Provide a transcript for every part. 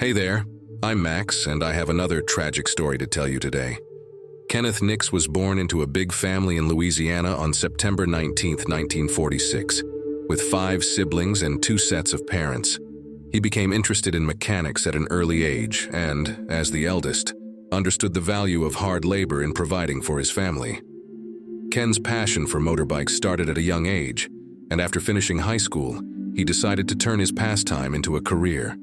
Hey there, I'm Max, and I have another tragic story to tell you today. Kenneth Nix was born into a big family in Louisiana on September 19, 1946. With 5 siblings and 2 sets of parents, he became interested in mechanics at an early age and, as the eldest, understood the value of hard labor in providing for his family. Ken's passion for motorbikes started at a young age, and after finishing high school, he decided to turn his pastime into a career.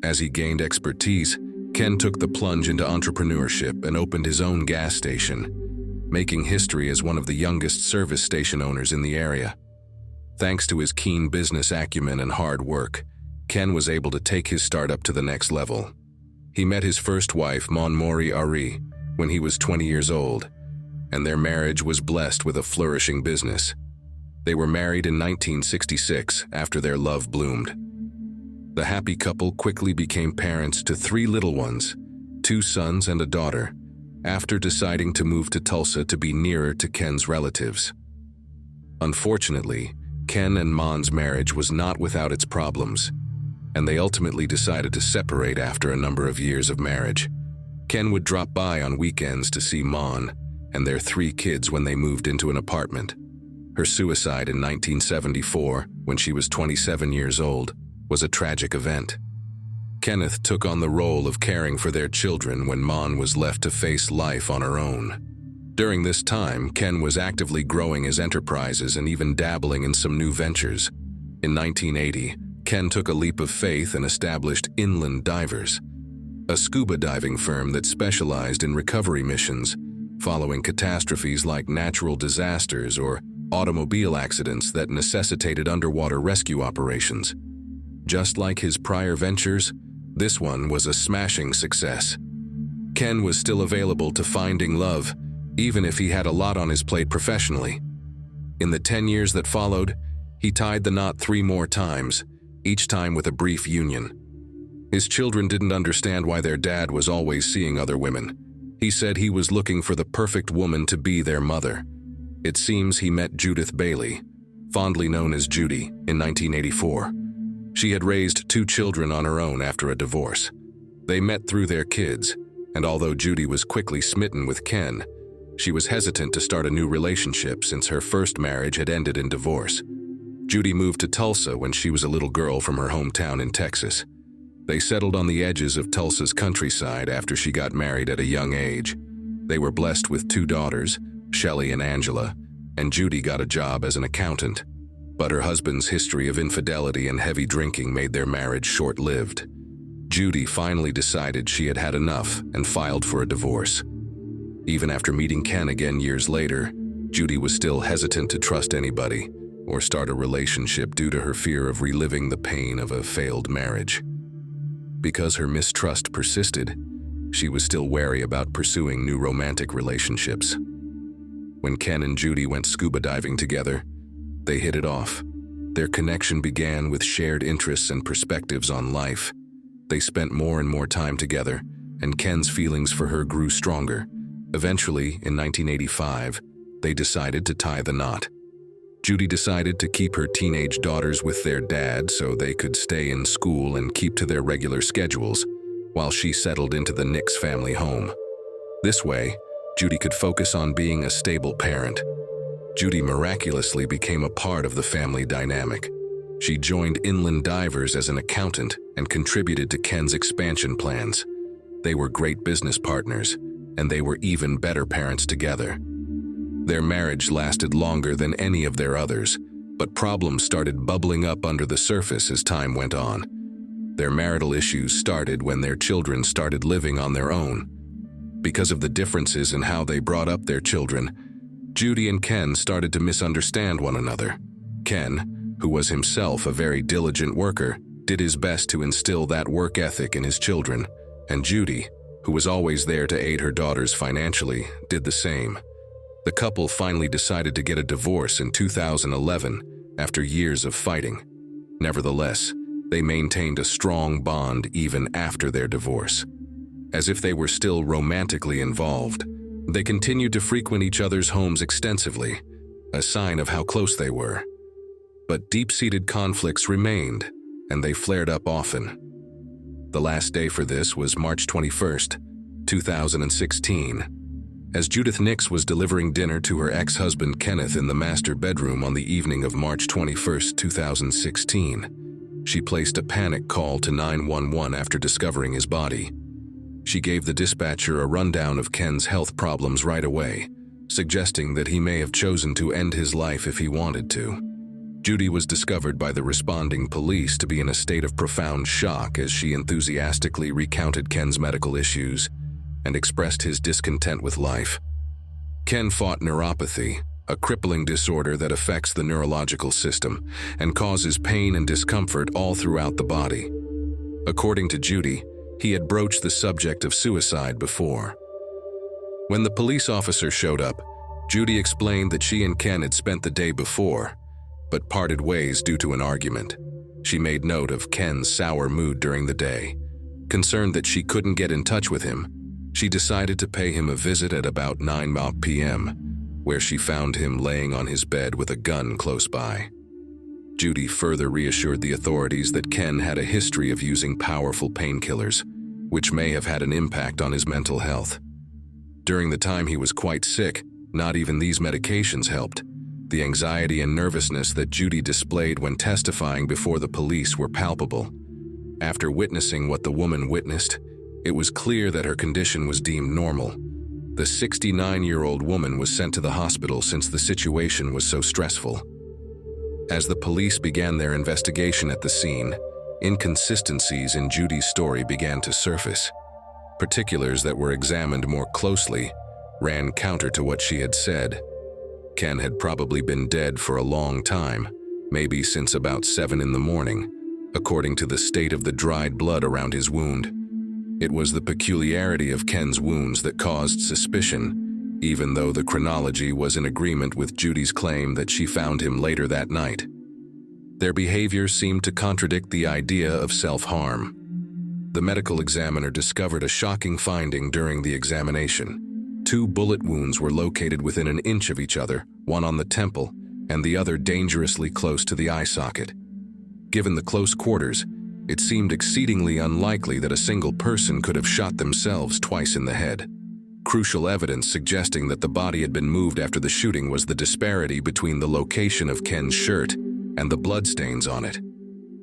As he gained expertise, Ken took the plunge into entrepreneurship and opened his own gas station, making history as one of the youngest service station owners in the area. Thanks to his keen business acumen and hard work, Ken was able to take his startup to the next level. He met his first wife, Monmori Ari, when he was 20 years old, and their marriage was blessed with a flourishing business. They were married in 1966 after their love bloomed. The happy couple quickly became parents to 3 little ones, 2 sons and a daughter, after deciding to move to Tulsa to be nearer to Ken's relatives. Unfortunately, Ken and Mon's marriage was not without its problems, and they ultimately decided to separate after a number of years of marriage. Ken would drop by on weekends to see Mon and their 3 kids when they moved into an apartment. Her suicide in 1974, when she was 27 years old, was a tragic event. Kenneth took on the role of caring for their children when Mon was left to face life on her own. During this time, Ken was actively growing his enterprises and even dabbling in some new ventures. In 1980, Ken took a leap of faith and established Inland Divers, a scuba diving firm that specialized in recovery missions following catastrophes like natural disasters or automobile accidents that necessitated underwater rescue operations. Just like his prior ventures, this one was a smashing success. Ken was still available to finding love, even if he had a lot on his plate professionally. In the 10 years that followed, he tied the knot 3 more times, each time with a brief union. His children didn't understand why their dad was always seeing other women. He said he was looking for the perfect woman to be their mother. It seems he met Judith Bailey, fondly known as Judy, in 1984. She had raised 2 children on her own after a divorce. They met through their kids, and although Judy was quickly smitten with Ken, she was hesitant to start a new relationship since her first marriage had ended in divorce. Judy moved to Tulsa when she was a little girl from her hometown in Texas. They settled on the edges of Tulsa's countryside after she got married at a young age. They were blessed with 2 daughters, Shelley and Angela, and Judy got a job as an accountant. But her husband's history of infidelity and heavy drinking made their marriage short-lived. Judy finally decided she had had enough and filed for a divorce. Even after meeting Ken again years later, Judy was still hesitant to trust anybody or start a relationship due to her fear of reliving the pain of a failed marriage. Because her mistrust persisted, she was still wary about pursuing new romantic relationships. When Ken and Judy went scuba diving together, they hit it off. Their connection began with shared interests and perspectives on life. They spent more and more time together, and Ken's feelings for her grew stronger. Eventually, in 1985, they decided to tie the knot. Judy decided to keep her teenage daughters with their dad so they could stay in school and keep to their regular schedules, while she settled into the Nix family home. This way, Judy could focus on being a stable parent. Judy miraculously became a part of the family dynamic. She joined Inland Divers as an accountant and contributed to Ken's expansion plans. They were great business partners, and they were even better parents together. Their marriage lasted longer than any of their others, but problems started bubbling up under the surface as time went on. Their marital issues started when their children started living on their own. Because of the differences in how they brought up their children, Judy and Ken started to misunderstand one another. Ken, who was himself a very diligent worker, did his best to instill that work ethic in his children, and Judy, who was always there to aid her daughters financially, did the same. The couple finally decided to get a divorce in 2011 after years of fighting. Nevertheless, they maintained a strong bond even after their divorce. As if they were still romantically involved, they continued to frequent each other's homes extensively, a sign of how close they were. But deep-seated conflicts remained, and they flared up often. The last day for this was March 21st, 2016. As Judith Nix was delivering dinner to her ex-husband Kenneth in the master bedroom on the evening of March 21st, 2016, she placed a panic call to 911 after discovering his body. She gave the dispatcher a rundown of Ken's health problems right away, suggesting that he may have chosen to end his life if he wanted to. Judy was discovered by the responding police to be in a state of profound shock as she enthusiastically recounted Ken's medical issues and expressed his discontent with life. Ken fought neuropathy, a crippling disorder that affects the neurological system and causes pain and discomfort all throughout the body. According to Judy, he had broached the subject of suicide before. When the police officer showed up, Judy explained that she and Ken had spent the day before, but parted ways due to an argument. She made note of Ken's sour mood during the day. Concerned that she couldn't get in touch with him, she decided to pay him a visit at about 9 p.m., where she found him laying on his bed with a gun close by. Judy further reassured the authorities that Ken had a history of using powerful painkillers, which may have had an impact on his mental health. During the time he was quite sick, not even these medications helped. The anxiety and nervousness that Judy displayed when testifying before the police were palpable. After witnessing what the woman witnessed, it was clear that her condition was deemed normal. The 69-year-old woman was sent to the hospital since the situation was so stressful. As the police began their investigation at the scene, inconsistencies in Judy's story began to surface. Particulars that were examined more closely ran counter to what she had said. Ken had probably been dead for a long time, maybe since about 7 in the morning, according to the state of the dried blood around his wound. It was the peculiarity of Ken's wounds that caused suspicion, even though the chronology was in agreement with Judy's claim that she found him later that night. Their behavior seemed to contradict the idea of self-harm. The medical examiner discovered a shocking finding during the examination. 2 bullet wounds were located within an inch of each other, one on the temple and the other dangerously close to the eye socket. Given the close quarters, it seemed exceedingly unlikely that a single person could have shot themselves twice in the head. Crucial evidence suggesting that the body had been moved after the shooting was the disparity between the location of Ken's shirt and the bloodstains on it.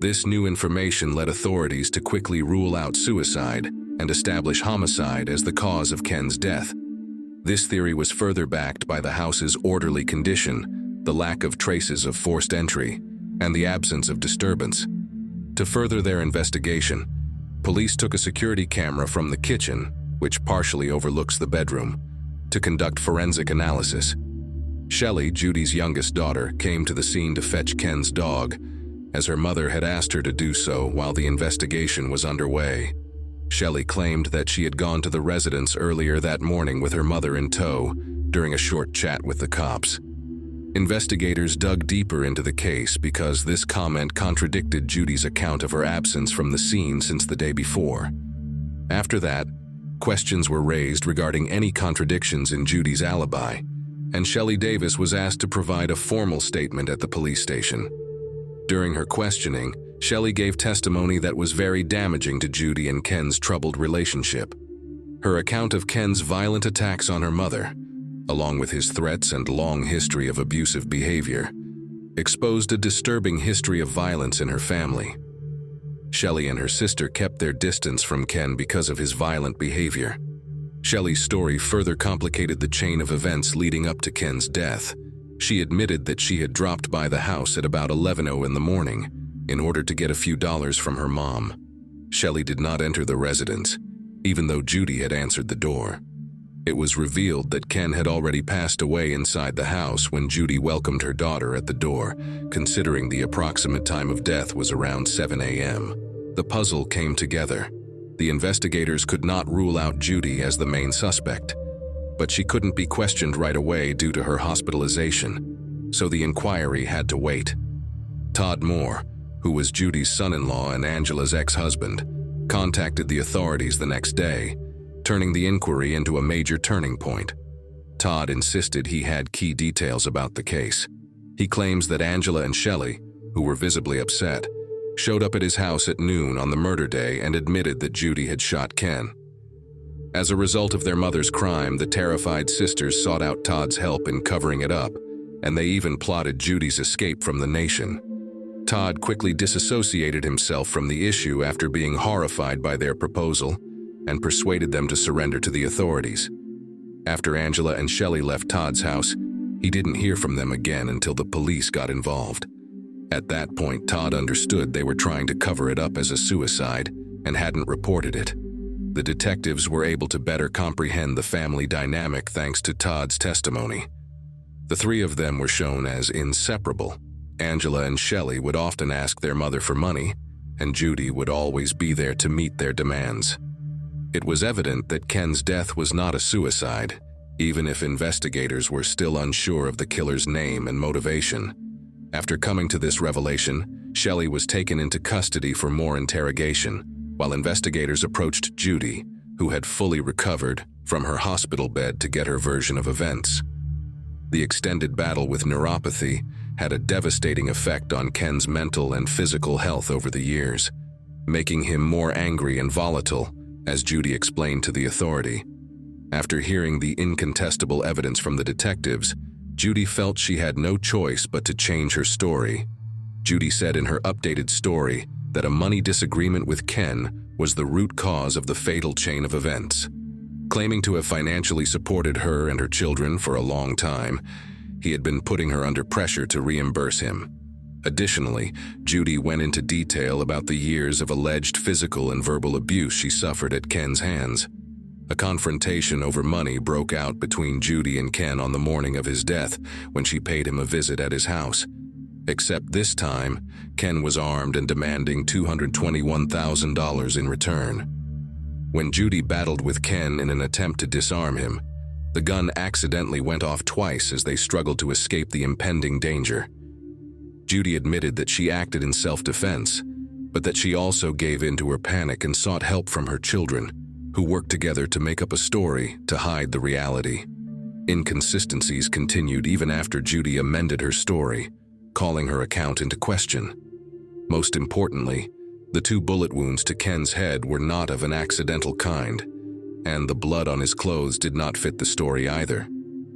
This new information led authorities to quickly rule out suicide and establish homicide as the cause of Ken's death. This theory was further backed by the house's orderly condition, the lack of traces of forced entry, and the absence of disturbance. To further their investigation, police took a security camera from the kitchen, which partially overlooks the bedroom, to conduct forensic analysis. Shelley, Judy's youngest daughter, came to the scene to fetch Ken's dog, as her mother had asked her to do so while the investigation was underway. Shelley claimed that she had gone to the residence earlier that morning with her mother in tow during a short chat with the cops. Investigators dug deeper into the case because this comment contradicted Judy's account of her absence from the scene since the day before. After that, questions were raised regarding any contradictions in Judy's alibi, and Shelley Davis was asked to provide a formal statement at the police station. During her questioning, Shelley gave testimony that was very damaging to Judy and Ken's troubled relationship. Her account of Ken's violent attacks on her mother, along with his threats and long history of abusive behavior, exposed a disturbing history of violence in her family. Shelley and her sister kept their distance from Ken because of his violent behavior. Shelley's story further complicated the chain of events leading up to Ken's death. She admitted that she had dropped by the house at about 11:00 in the morning in order to get a few dollars from her mom. Shelley did not enter the residence, even though Judy had answered the door. It was revealed that Ken had already passed away inside the house when Judy welcomed her daughter at the door, considering the approximate time of death was around 7 a.m. The puzzle came together. The investigators could not rule out Judy as the main suspect, but she couldn't be questioned right away due to her hospitalization, so the inquiry had to wait. Todd Moore, who was Judy's son-in-law and Angela's ex-husband, contacted the authorities the next day, turning the inquiry into a major turning point. Todd insisted he had key details about the case. He claims that Angela and Shelley, who were visibly upset, showed up at his house at noon on the murder day and admitted that Judy had shot Ken. As a result of their mother's crime, the terrified sisters sought out Todd's help in covering it up, and they even plotted Judy's escape from the nation. Todd quickly disassociated himself from the issue after being horrified by their proposal and persuaded them to surrender to the authorities. After Angela and Shelley left Todd's house, he didn't hear from them again until the police got involved. At that point, Todd understood they were trying to cover it up as a suicide and hadn't reported it. The detectives were able to better comprehend the family dynamic thanks to Todd's testimony. The three of them were shown as inseparable. Angela and Shelley would often ask their mother for money, and Judy would always be there to meet their demands. It was evident that Ken's death was not a suicide, even if investigators were still unsure of the killer's name and motivation. After coming to this revelation, Shelley was taken into custody for more interrogation, while investigators approached Judy, who had fully recovered, from her hospital bed to get her version of events. The extended battle with neuropathy had a devastating effect on Ken's mental and physical health over the years, making him more angry and volatile, as Judy explained to the authority. After hearing the incontestable evidence from the detectives, Judy felt she had no choice but to change her story. Judy said in her updated story that a money disagreement with Ken was the root cause of the fatal chain of events. Claiming to have financially supported her and her children for a long time, he had been putting her under pressure to reimburse him. Additionally, Judy went into detail about the years of alleged physical and verbal abuse she suffered at Ken's hands. A confrontation over money broke out between Judy and Ken on the morning of his death when she paid him a visit at his house. Except this time, Ken was armed and demanding $221,000 in return. When Judy battled with Ken in an attempt to disarm him, the gun accidentally went off twice as they struggled to escape the impending danger. Judy admitted that she acted in self-defense, but that she also gave in to her panic and sought help from her children, who worked together to make up a story to hide the reality. Inconsistencies continued even after Judy amended her story, calling her account into question. Most importantly, the 2 bullet wounds to Ken's head were not of an accidental kind, and the blood on his clothes did not fit the story either.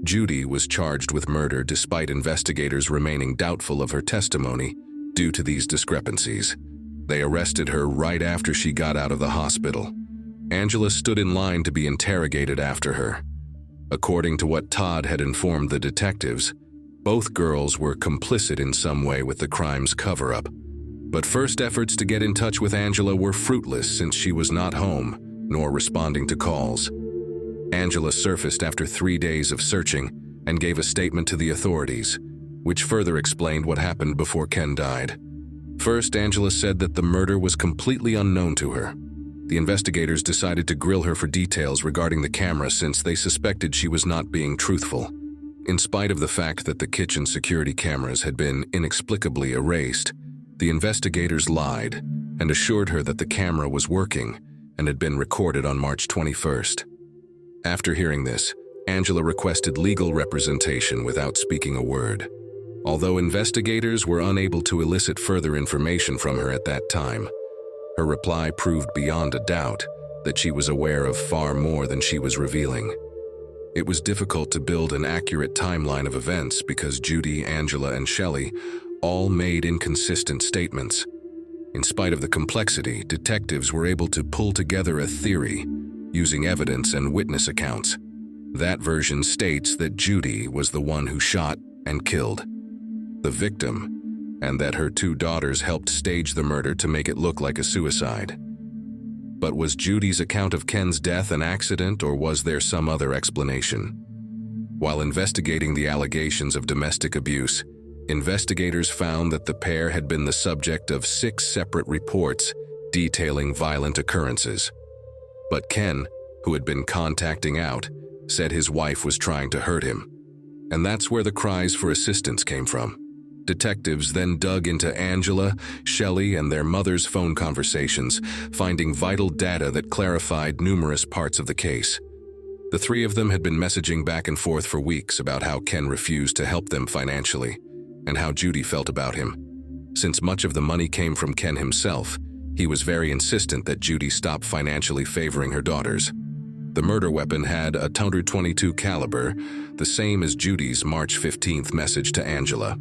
Judy was charged with murder despite investigators remaining doubtful of her testimony due to these discrepancies. They arrested her right after she got out of the hospital. Angela stood in line to be interrogated after her. According to what Todd had informed the detectives, both girls were complicit in some way with the crime's cover-up. But first efforts to get in touch with Angela were fruitless since she was not home, nor responding to calls. Angela surfaced after 3 days of searching and gave a statement to the authorities, which further explained what happened before Ken died. First, Angela said that the murder was completely unknown to her. The investigators decided to grill her for details regarding the camera since they suspected she was not being truthful. In spite of the fact that the kitchen security cameras had been inexplicably erased, the investigators lied and assured her that the camera was working and had been recorded on March 21st. After hearing this, Angela requested legal representation without speaking a word. Although investigators were unable to elicit further information from her at that time, her reply proved beyond a doubt that she was aware of far more than she was revealing. It was difficult to build an accurate timeline of events because Judy, Angela, and Shelley all made inconsistent statements. In spite of the complexity, detectives were able to pull together a theory using evidence and witness accounts. That version states that Judy was the one who shot and killed the victim, and that her 2 daughters helped stage the murder to make it look like a suicide. But was Judy's account of Ken's death an accident, or was there some other explanation? While investigating the allegations of domestic abuse, investigators found that the pair had been the subject of 6 separate reports detailing violent occurrences. But Ken, who had been contacting out, said his wife was trying to hurt him. And that's where the cries for assistance came from. Detectives then dug into Angela, Shelley, and their mother's phone conversations, finding vital data that clarified numerous parts of the case. The 3 of them had been messaging back and forth for weeks about how Ken refused to help them financially, and how Judy felt about him. Since much of the money came from Ken himself, he was very insistent that Judy stop financially favoring her daughters. The murder weapon had a .22 caliber, the same as Judy's March 15th message to Angela.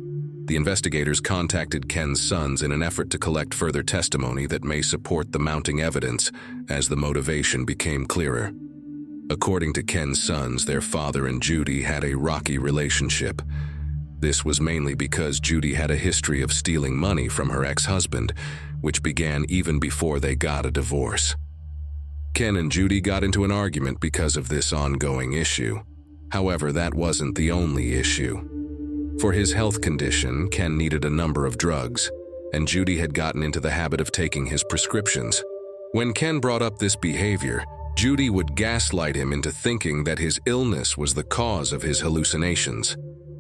The investigators contacted Ken's sons in an effort to collect further testimony that may support the mounting evidence as the motivation became clearer. According to Ken's sons, their father and Judy had a rocky relationship. This was mainly because Judy had a history of stealing money from her ex-husband, which began even before they got a divorce. Ken and Judy got into an argument because of this ongoing issue. However, that wasn't the only issue. For his health condition, Ken needed a number of drugs, and Judy had gotten into the habit of taking his prescriptions. When Ken brought up this behavior, Judy would gaslight him into thinking that his illness was the cause of his hallucinations.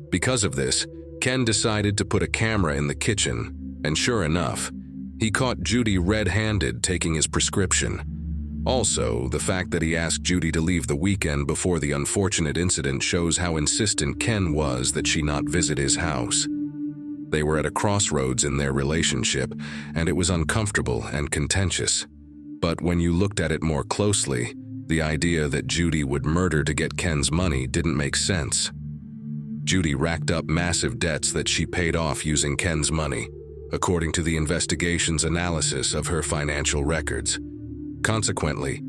Because of this, Ken decided to put a camera in the kitchen, and sure enough, he caught Judy red-handed taking his prescription. Also, the fact that he asked Judy to leave the weekend before the unfortunate incident shows how insistent Ken was that she not visit his house. They were at a crossroads in their relationship, and it was uncomfortable and contentious. But when you looked at it more closely, the idea that Judy would murder to get Ken's money didn't make sense. Judy racked up massive debts that she paid off using Ken's money, according to the investigation's analysis of her financial records. Consequently,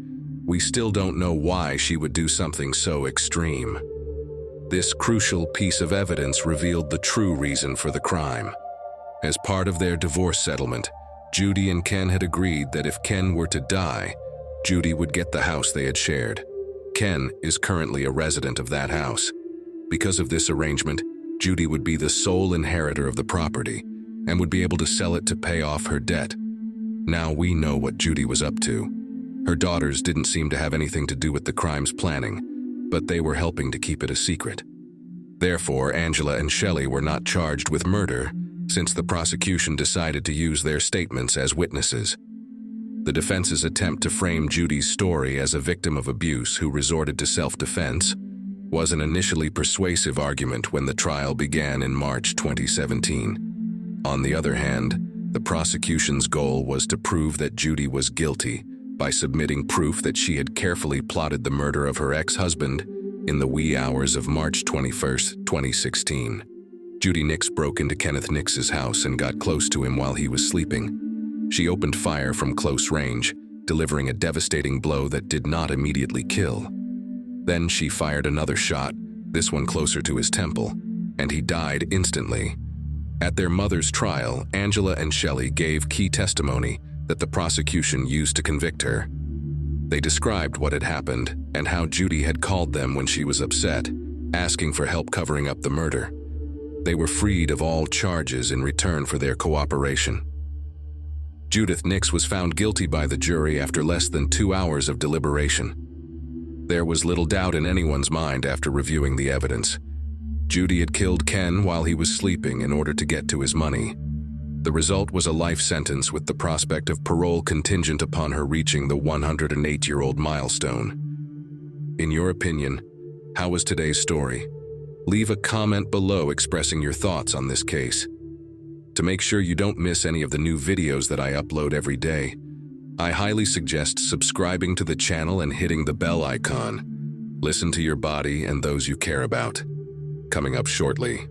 we still don't know why she would do something so extreme. This crucial piece of evidence revealed the true reason for the crime. As part of their divorce settlement, Judy and Ken had agreed that if Ken were to die, Judy would get the house they had shared. Ken is currently a resident of that house. Because of this arrangement, Judy would be the sole inheritor of the property and would be able to sell it to pay off her debt. Now we know what Judy was up to. Her daughters didn't seem to have anything to do with the crime's planning, but they were helping to keep it a secret. Therefore, Angela and Shelley were not charged with murder, since the prosecution decided to use their statements as witnesses. The defense's attempt to frame Judy's story as a victim of abuse who resorted to self-defense was an initially persuasive argument when the trial began in March 2017. On the other hand, the prosecution's goal was to prove that Judy was guilty by submitting proof that she had carefully plotted the murder of her ex-husband in the wee hours of March 21, 2016. Judy Nix broke into Kenneth Nix's house and got close to him while he was sleeping. She opened fire from close range, delivering a devastating blow that did not immediately kill. Then she fired another shot, this one closer to his temple, and he died instantly. At their mother's trial, Angela and Shelley gave key testimony that the prosecution used to convict her. They described what had happened and how Judy had called them when she was upset, asking for help covering up the murder. They were freed of all charges in return for their cooperation. Judith Nix was found guilty by the jury after less than 2 hours of deliberation. There was little doubt in anyone's mind after reviewing the evidence. Judy had killed Ken while he was sleeping in order to get to his money. The result was a life sentence with the prospect of parole contingent upon her reaching the 108-year-old milestone. In your opinion, how was today's story? Leave a comment below expressing your thoughts on this case. To make sure you don't miss any of the new videos that I upload every day, I highly suggest subscribing to the channel and hitting the bell icon. Listen to your body and those you care about. Coming up shortly.